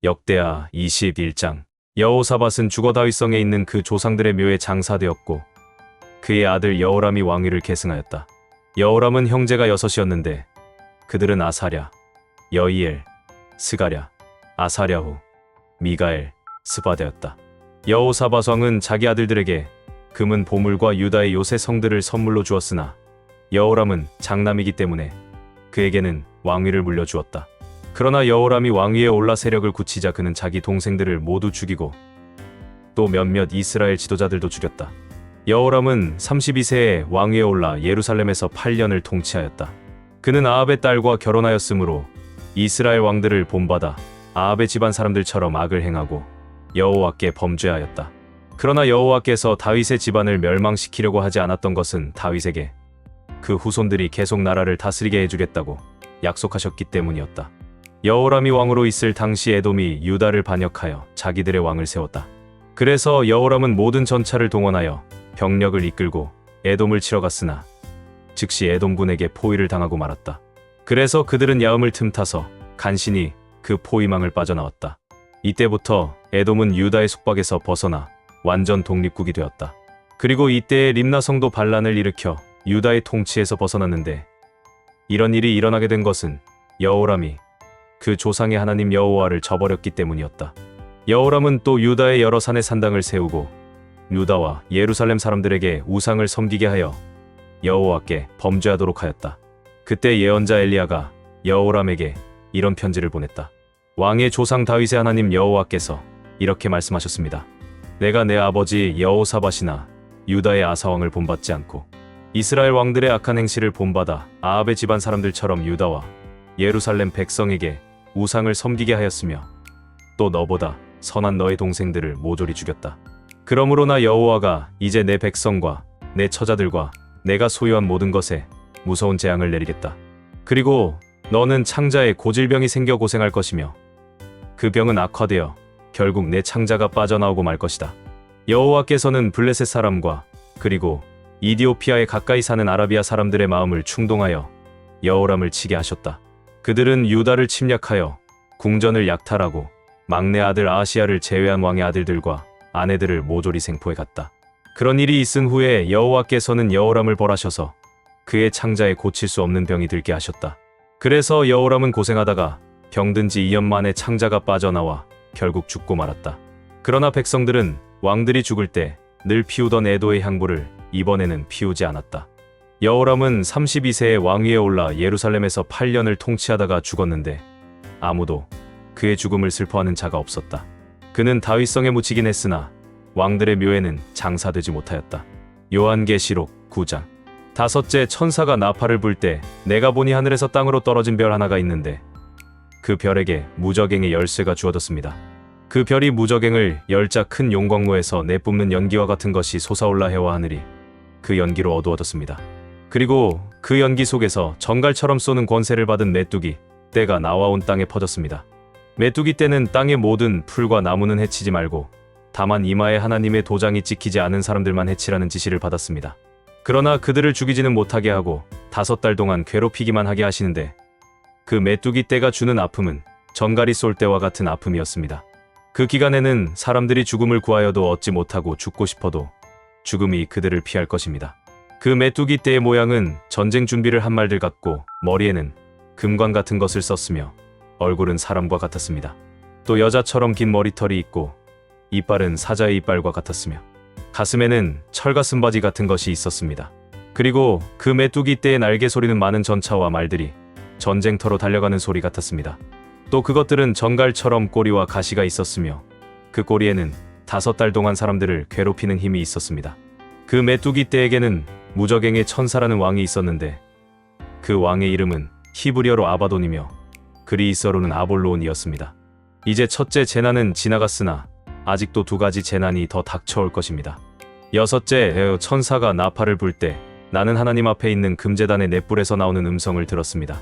역대하 21장. 여호사밧은 죽어 다윗성에 있는 그 조상들의 묘에 장사되었고 그의 아들 여호람이 왕위를 계승하였다. 여호람은 형제가 6이었는데 그들은 아사랴, 여이엘, 스가랴, 아사랴후, 미가엘, 스바데였다. 여호사밧 왕은 자기 아들들에게 금은 보물과 유다의 요새 성들을 선물로 주었으나 여호람은 장남이기 때문에 그에게는 왕위를 물려주었다. 그러나 여호람이 왕위에 올라 세력을 굳히자 그는 자기 동생들을 모두 죽이고 또 몇몇 이스라엘 지도자들도 죽였다. 여호람은 32세에 왕위에 올라 예루살렘에서 8년을 통치하였다. 그는 아합의 딸과 결혼하였으므로 이스라엘 왕들을 본받아 아합의 집안 사람들처럼 악을 행하고 여호와께 범죄하였다. 그러나 여호와께서 다윗의 집안을 멸망시키려고 하지 않았던 것은 다윗에게 그 후손들이 계속 나라를 다스리게 해주겠다고 약속하셨기 때문이었다. 여호람이 왕으로 있을 당시 에돔이 유다를 반역하여 자기들의 왕을 세웠다. 그래서 여호람은 모든 전차를 동원하여 병력을 이끌고 에돔을 치러 갔으나 즉시 에돔군에게 포위를 당하고 말았다. 그래서 그들은 야음을 틈타서 간신히 그 포위망을 빠져나왔다. 이때부터 에돔은 유다의 속박에서 벗어나 완전 독립국이 되었다. 그리고 이때에 림나성도 반란을 일으켜 유다의 통치에서 벗어났는데 이런 일이 일어나게 된 것은 여호람이 그 조상의 하나님 여호와를 저버렸기 때문이었다. 여호람은 또 유다의 여러 산에 산당을 세우고 유다와 예루살렘 사람들에게 우상을 섬기게 하여 여호와께 범죄하도록 하였다. 그때 예언자 엘리야가 여호람에게 이런 편지를 보냈다. 왕의 조상 다윗의 하나님 여호와께서 이렇게 말씀하셨습니다. 내가 내 아버지 여호사밧이나 유다의 아사왕을 본받지 않고 이스라엘 왕들의 악한 행실을 본받아 아합의 집안 사람들처럼 유다와 예루살렘 백성에게 우상을 섬기게 하였으며 또 너보다 선한 너의 동생들을 모조리 죽였다. 그러므로 나 여호와가 이제 내 백성과 내 처자들과 내가 소유한 모든 것에 무서운 재앙을 내리겠다. 그리고 너는 창자에 고질병이 생겨 고생할 것이며 그 병은 악화되어 결국 내 창자가 빠져나오고 말 것이다. 여호와께서는 블레셋 사람과 그리고 이디오피아에 가까이 사는 아라비아 사람들의 마음을 충동하여 여호람을 치게 하셨다. 그들은 유다를 침략하여 궁전을 약탈하고 막내 아들 아하시야를 제외한 왕의 아들들과 아내들을 모조리 생포해 갔다. 그런 일이 있은 후에 여호와께서는 여호람을 벌하셔서 그의 창자에 고칠 수 없는 병이 들게 하셨다. 그래서 여호람은 고생하다가 병든 지 2년 만에 창자가 빠져나와 결국 죽고 말았다. 그러나 백성들은 왕들이 죽을 때 늘 피우던 애도의 향부를 이번에는 피우지 않았다. 여호람은 32세에 왕위에 올라 예루살렘에서 8년을 통치하다가 죽었는데 아무도 그의 죽음을 슬퍼하는 자가 없었다. 그는 다윗성에 묻히긴 했으나 왕들의 묘에는 장사되지 못하였다. 요한계시록 9장. 5째 천사가 나팔을 불 때 내가 보니 하늘에서 땅으로 떨어진 별 하나가 있는데 그 별에게 무저갱의 열쇠가 주어졌습니다. 그 별이 무저갱을 열자 큰 용광로에서 내뿜는 연기와 같은 것이 솟아올라 해와 하늘이 그 연기로 어두워졌습니다. 그리고 그 연기 속에서 전갈처럼 쏘는 권세를 받은 메뚜기 떼가 나와온 땅에 퍼졌습니다. 메뚜기 떼는 땅의 모든 풀과 나무는 해치지 말고 다만 이마에 하나님의 도장이 찍히지 않은 사람들만 해치라는 지시를 받았습니다. 그러나 그들을 죽이지는 못하게 하고 5달 동안 괴롭히기만 하게 하시는데 그 메뚜기 떼가 주는 아픔은 전갈이 쏠 때와 같은 아픔이었습니다. 그 기간에는 사람들이 죽음을 구하여도 얻지 못하고 죽고 싶어도 죽음이 그들을 피할 것입니다. 그 메뚜기 떼의 모양은 전쟁 준비를 한 말들 같고 머리에는 금관 같은 것을 썼으며 얼굴은 사람과 같았습니다. 또 여자처럼 긴 머리털이 있고 이빨은 사자의 이빨과 같았으며 가슴에는 철가슴바지 같은 것이 있었습니다. 그리고 그 메뚜기 떼의 날개 소리는 많은 전차와 말들이 전쟁터로 달려가는 소리 같았습니다. 또 그것들은 전갈처럼 꼬리와 가시가 있었으며 그 꼬리에는 5달 동안 사람들을 괴롭히는 힘이 있었습니다. 그 메뚜기 떼에게는 무저갱의 천사라는 왕이 있었는데 그 왕의 이름은 히브리어로 아바돈이며 그리스어로는 아볼로온이었습니다. 이제 첫째 재난은 지나갔으나 아직도 2가지 재난이 더 닥쳐올 것입니다. 6째 천사가 나팔을 불 때 나는 하나님 앞에 있는 금제단의 넷불에서 나오는 음성을 들었습니다.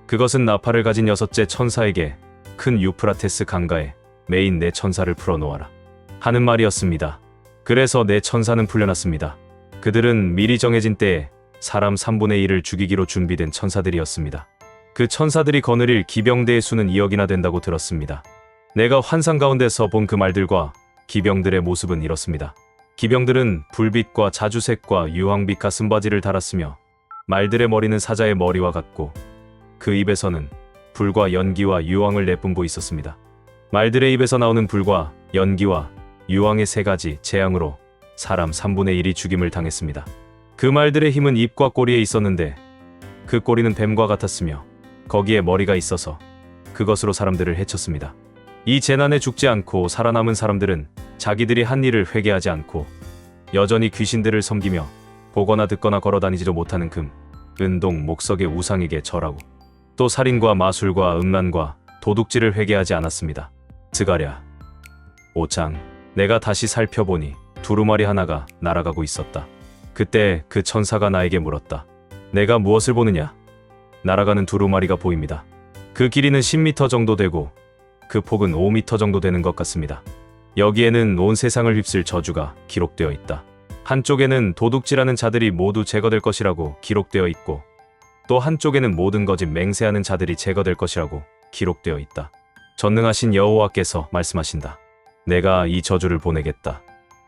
그것은 나팔을 가진 6째 천사에게 큰 유프라테스 강가에 메인 네 천사를 풀어놓아라 하는 말이었습니다. 그래서 네 천사는 풀려났습니다. 그들은 미리 정해진 때에 사람 3분의 1을 죽이기로 준비된 천사들이었습니다. 그 천사들이 거느릴 기병대의 수는 2억이나 된다고 들었습니다. 내가 환상 가운데서 본 그 말들과 기병들의 모습은 이렇습니다. 기병들은 불빛과 자주색과 유황빛 가슴 바지를 달았으며 말들의 머리는 사자의 머리와 같고 그 입에서는 불과 연기와 유황을 내뿜고 있었습니다. 말들의 입에서 나오는 불과 연기와 유황의 세 가지 재앙으로 사람 3분의 1이 죽임을 당했습니다. 그 말들의 힘은 입과 꼬리에 있었는데 그 꼬리는 뱀과 같았으며 거기에 머리가 있어서 그것으로 사람들을 해쳤습니다. 이 재난에 죽지 않고 살아남은 사람들은 자기들이 한 일을 회개하지 않고 여전히 귀신들을 섬기며 보거나 듣거나 걸어다니지도 못하는 금, 은동, 목석의 우상에게 절하고 또 살인과 마술과 음란과 도둑질을 회개하지 않았습니다. 스가랴 5장. 내가 다시 살펴보니 두루마리 하나가 날아가고 있었다. 그때 그 천사가 나에게 물었다. 내가 무엇을 보느냐? 날아가는 두루마리가 보입니다. 그 길이는 10m 정도 되고 그 폭은 5m 정도 되는 것 같습니다. 여기에는 온 세상을 휩쓸 저주가 기록되어 있다. 한쪽에는 도둑질하는 자들이 모두 제거될 것이라고 기록되어 있고 또 한쪽에는 모든 거짓 맹세하는 자들이 제거될 것이라고 기록되어 있다. 전능하신 여호와께서 말씀하신다. 내가 이 저주를 보내겠다.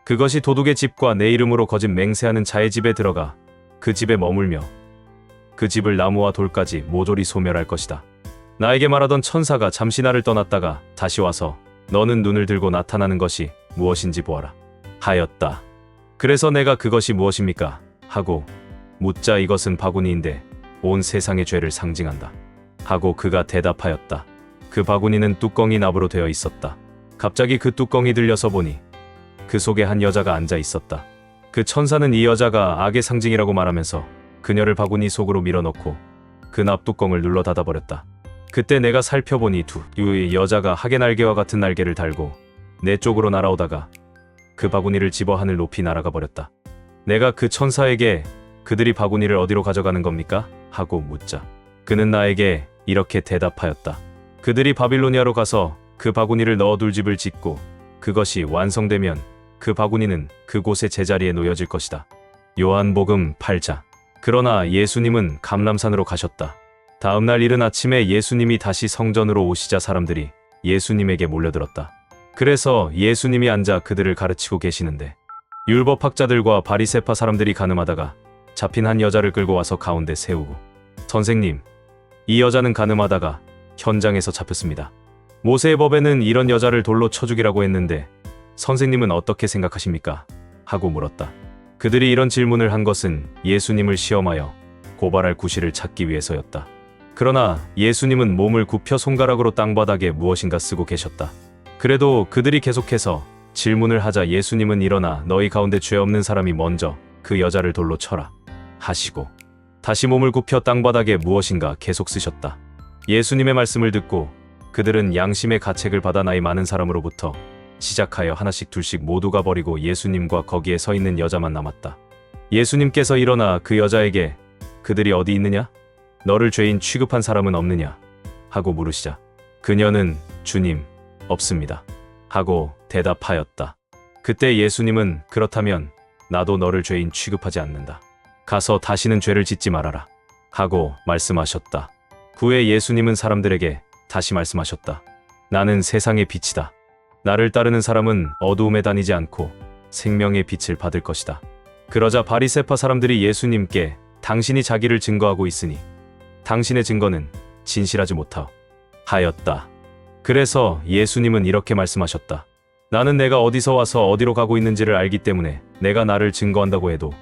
그것이 도둑의 집과 내 이름으로 거짓 맹세하는 자의 집에 들어가 그 집에 머물며 그 집을 나무와 돌까지 모조리 소멸할 것이다. 나에게 말하던 천사가 잠시 나를 떠났다가 다시 와서 너는 눈을 들고 나타나는 것이 무엇인지 보아라 하였다. 그래서 내가 그것이 무엇입니까? 하고 묻자 이것은 바구니인데 온 세상의 죄를 상징한다. 하고 그가 대답하였다. 그 바구니는 뚜껑이 납으로 되어 있었다. 갑자기 그 뚜껑이 들려서 보니 그 속에 한 여자가 앉아 있었다. 그 천사는 이 여자가 악의 상징이라고 말하면서 그녀를 바구니 속으로 밀어넣고 그 납뚜껑을 눌러 닫아버렸다. 그때 내가 살펴보니 두 여자가 하계 날개와 같은 날개를 달고 내 쪽으로 날아오다가 그 바구니를 집어 하늘 높이 날아가 버렸다. 내가 그 천사에게 그들이 바구니를 어디로 가져가는 겁니까? 하고 묻자 그는 나에게 이렇게 대답하였다. 그들이 바빌로니아로 가서 그 바구니를 넣어둘 집을 짓고 그것이 완성되면 그 바구니는 그곳의 제자리에 놓여질 것이다. 요한복음 8장. 그러나 예수님은 감람산으로 가셨다. 다음 날 이른 아침에 예수님이 다시 성전으로 오시자 사람들이 예수님에게 몰려들었다. 그래서 예수님이 앉아 그들을 가르치고 계시는데 율법학자들과 바리새파 사람들이 가늠하다가 잡힌 한 여자를 끌고 와서 가운데 세우고 선생님, 이 여자는 가늠하다가 현장에서 잡혔습니다. 모세의 법에는 이런 여자를 돌로 쳐 죽이라고 했는데 선생님은 어떻게 생각하십니까? 하고 물었다. 그들이 이런 질문을 한 것은 예수님을 시험하여 고발할 구실을 찾기 위해서였다. 그러나 예수님은 몸을 굽혀 손가락으로 땅바닥에 무엇인가 쓰고 계셨다. 그래도 그들이 계속해서 질문을 하자 예수님은 일어나 너희 가운데 죄 없는 사람이 먼저 그 여자를 돌로 쳐라 하시고 다시 몸을 굽혀 땅바닥에 무엇인가 계속 쓰셨다. 예수님의 말씀을 듣고 그들은 양심의 가책을 받아 나이 많은 사람으로부터 시작하여 하나씩 둘씩 모두가 버리고 예수님과 거기에 서 있는 여자만 남았다. 예수님께서 일어나 그 여자에게 그들이 어디 있느냐? 너를 죄인 취급한 사람은 없느냐? 하고 물으시자 그녀는 주님, 없습니다. 하고 대답하였다. 그때 예수님은 그렇다면 나도 너를 죄인 취급하지 않는다. 가서 다시는 죄를 짓지 말아라. 하고 말씀하셨다. 후에 예수님은 사람들에게 다시 말씀하셨다. 나는 세상의 빛이다. 나를 따르는 사람은 어두움에 다니지 않고 생명의 빛을 받을 것이다. 그러자 바리새파 사람들이 예수님께 당신이 자기를 증거하고 있으니 당신의 증거는 진실하지 못하오 하였다. 그래서 예수님은 이렇게 말씀하셨다. 나는 내가 어디서 와서 어디로 가고 있는지를 알기 때문에 내가 나를 증거한다고 해도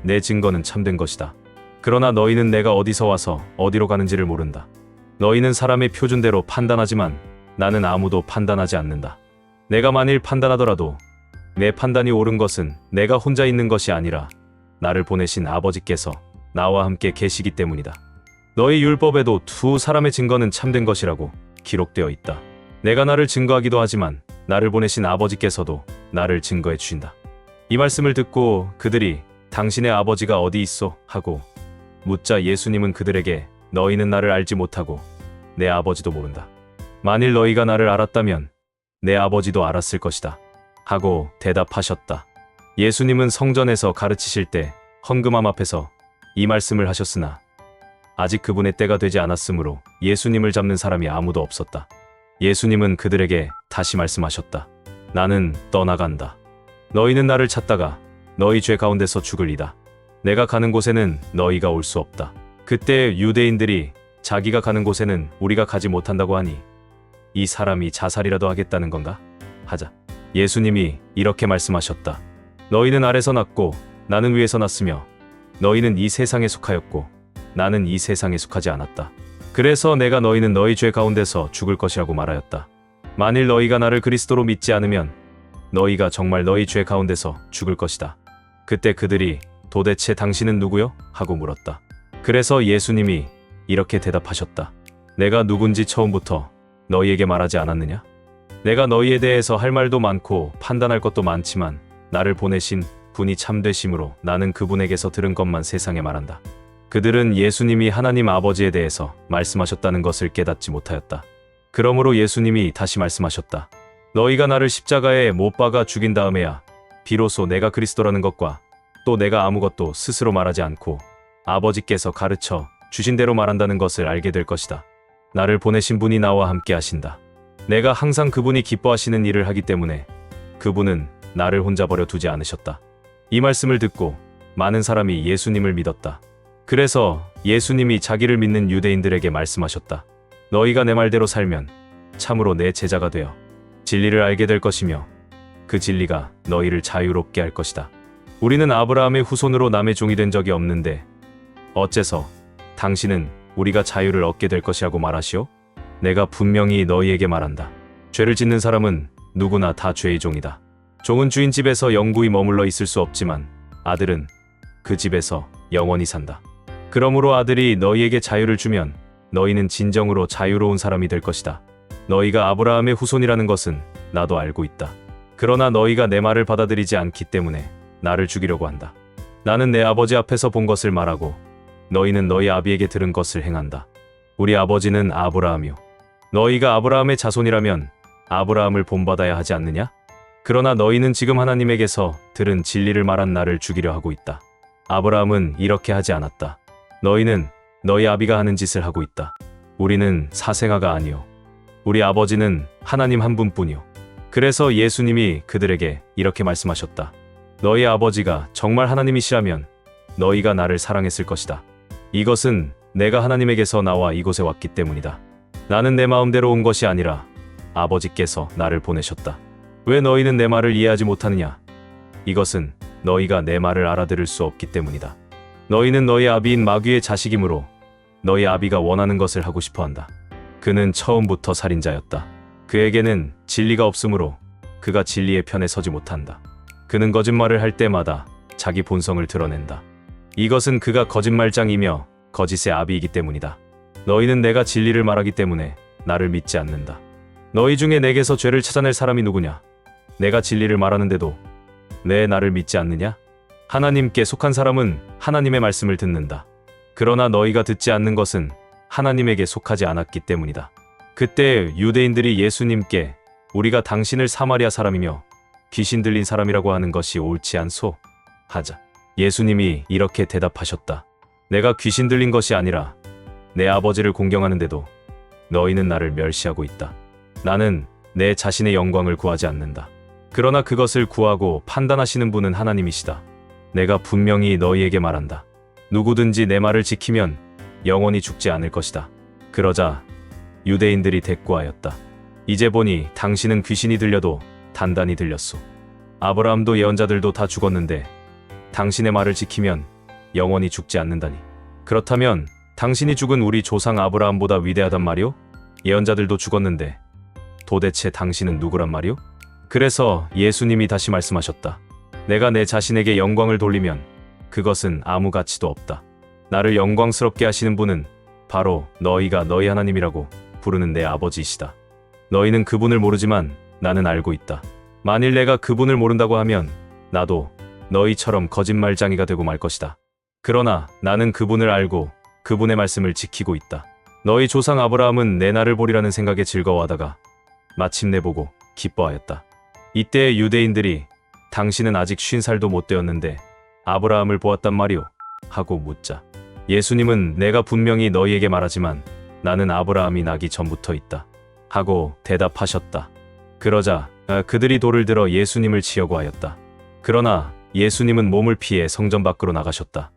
내 증거는 참된 것이다. 그러나 너희는 내가 어디서 와서 어디로 가는지를 모른다. 너희는 사람의 표준대로 판단하지만 나는 아무도 판단하지 않는다. 내가 만일 판단하더라도 내 판단이 옳은 것은 내가 혼자 있는 것이 아니라 나를 보내신 아버지께서 나와 함께 계시기 때문이다. 너희 율법에도 두 사람의 증거는 참된 것이라고 기록되어 있다. 내가 나를 증거하기도 하지만 나를 보내신 아버지께서도 나를 증거해 주신다. 이 말씀을 듣고 그들이 당신의 아버지가 어디 있소? 하고 묻자 예수님은 그들에게 너희는 나를 알지 못하고 내 아버지도 모른다. 만일 너희가 나를 알았다면 내 아버지도 알았을 것이다. 하고 대답하셨다. 예수님은 성전에서 가르치실 때 헌금함 앞에서 이 말씀을 하셨으나 아직 그분의 때가 되지 않았으므로 예수님을 잡는 사람이 아무도 없었다. 예수님은 그들에게 다시 말씀하셨다. 나는 떠나간다. 너희는 나를 찾다가 너희 죄 가운데서 죽으리다. 내가 가는 곳에는 너희가 올 수 없다. 그때 유대인들이 자기가 가는 곳에는 우리가 가지 못한다고 하니 이 사람이 자살이라도 하겠다는 건가? 하자. 예수님이 이렇게 말씀하셨다. 너희는 아래서 났고 나는 위에서 났으며 너희는 이 세상에 속하였고 나는 이 세상에 속하지 않았다. 그래서 내가 너희는 너희 죄 가운데서 죽을 것이라고 말하였다. 만일 너희가 나를 그리스도로 믿지 않으면 너희가 정말 너희 죄 가운데서 죽을 것이다. 그때 그들이 도대체 당신은 누구요? 하고 물었다. 그래서 예수님이 이렇게 대답하셨다. 내가 누군지 처음부터 너희에게 말하지 않았느냐? 내가 너희에 대해서 할 말도 많고 판단할 것도 많지만 나를 보내신 분이 참되심으로 나는 그분에게서 들은 것만 세상에 말한다. 그들은 예수님이 하나님 아버지에 대해서 말씀하셨다는 것을 깨닫지 못하였다. 그러므로 예수님이 다시 말씀하셨다. 너희가 나를 십자가에 못 박아 죽인 다음에야 비로소 내가 그리스도라는 것과 또 내가 아무것도 스스로 말하지 않고 아버지께서 가르쳐 주신 대로 말한다는 것을 알게 될 것이다. 나를 보내신 분이 나와 함께 하신다. 내가 항상 그분이 기뻐하시는 일을 하기 때문에 그분은 나를 혼자 버려 두지 않으셨다. 이 말씀을 듣고 많은 사람이 예수님을 믿었다. 그래서 예수님이 자기를 믿는 유대인들에게 말씀하셨다. 너희가 내 말대로 살면 참으로 내 제자가 되어 진리를 알게 될 것이며 그 진리가 너희를 자유롭게 할 것이다. 우리는 아브라함의 후손으로 남의 종이 된 적이 없는데 어째서 당신은 우리가 자유를 얻게 될 것이라고 말하시오? 내가 분명히 너희에게 말한다. 죄를 짓는 사람은 누구나 다 죄의 종이다. 종은 주인 집에서 영구히 머물러 있을 수 없지만 아들은 그 집에서 영원히 산다. 그러므로 아들이 너희에게 자유를 주면 너희는 진정으로 자유로운 사람이 될 것이다. 너희가 아브라함의 후손이라는 것은 나도 알고 있다. 그러나 너희가 내 말을 받아들이지 않기 때문에 나를 죽이려고 한다. 나는 내 아버지 앞에서 본 것을 말하고 너희는 너희 아비에게 들은 것을 행한다. 우리 아버지는 아브라함이요. 너희가 아브라함의 자손이라면 아브라함을 본받아야 하지 않느냐? 그러나 너희는 지금 하나님에게서 들은 진리를 말한 나를 죽이려 하고 있다. 아브라함은 이렇게 하지 않았다. 너희는 너희 아비가 하는 짓을 하고 있다. 우리는 사생아가 아니요. 우리 아버지는 하나님 한 분뿐이요. 그래서 예수님이 그들에게 이렇게 말씀하셨다. 너희 아버지가 정말 하나님이시라면 너희가 나를 사랑했을 것이다. 이것은 내가 하나님에게서 나와 이곳에 왔기 때문이다. 나는 내 마음대로 온 것이 아니라 아버지께서 나를 보내셨다. 왜 너희는 내 말을 이해하지 못하느냐? 이것은 너희가 내 말을 알아들을 수 없기 때문이다. 너희는 너희 아비인 마귀의 자식이므로 너희 아비가 원하는 것을 하고 싶어한다. 그는 처음부터 살인자였다. 그에게는 진리가 없으므로 그가 진리의 편에 서지 못한다. 그는 거짓말을 할 때마다 자기 본성을 드러낸다. 이것은 그가 거짓말장이며 거짓의 아비이기 때문이다. 너희는 내가 진리를 말하기 때문에 나를 믿지 않는다. 너희 중에 내게서 죄를 찾아낼 사람이 누구냐? 내가 진리를 말하는데도 내 나를 믿지 않느냐? 하나님께 속한 사람은 하나님의 말씀을 듣는다. 그러나 너희가 듣지 않는 것은 하나님에게 속하지 않았기 때문이다. 그때 유대인들이 예수님께 우리가 당신을 사마리아 사람이며 귀신 들린 사람이라고 하는 것이 옳지 않소? 하자. 예수님이 이렇게 대답하셨다. 내가 귀신 들린 것이 아니라 내 아버지를 공경하는데도 너희는 나를 멸시하고 있다. 나는 내 자신의 영광을 구하지 않는다. 그러나 그것을 구하고 판단하시는 분은 하나님이시다. 내가 분명히 너희에게 말한다. 누구든지 내 말을 지키면 영원히 죽지 않을 것이다. 그러자 유대인들이 대꾸하였다. 이제 보니 당신은 귀신이 들려도 단단히 들렸소. 아브라함도 예언자들도 다 죽었는데 당신의 말을 지키면 영원히 죽지 않는다니. 그렇다면 당신이 죽은 우리 조상 아브라함보다 위대하단 말이오? 예언자들도 죽었는데 도대체 당신은 누구란 말이오? 그래서 예수님이 다시 말씀하셨다. 내가 내 자신에게 영광을 돌리면 그것은 아무 가치도 없다. 나를 영광스럽게 하시는 분은 바로 너희가 너희 하나님이라고 부르는 내 아버지이시다. 너희는 그분을 모르지만 나는 알고 있다. 만일 내가 그분을 모른다고 하면 나도 너희처럼 거짓말장이가 되고 말 것이다. 그러나 나는 그분을 알고 그분의 말씀을 지키고 있다. 너희 조상 아브라함은 내 날을 보리라는 생각에 즐거워하다가 마침내 보고 기뻐하였다. 이때 유대인들이 당신은 아직 50살도 못 되었는데 아브라함을 보았단 말이오? 하고 묻자. 예수님은 내가 분명히 너희에게 말하지만 나는 아브라함이 나기 전부터 있다. 하고 대답하셨다. 그러자 그들이 돌을 들어 예수님을 치려고 하였다. 그러나 예수님은 몸을 피해 성전 밖으로 나가셨다.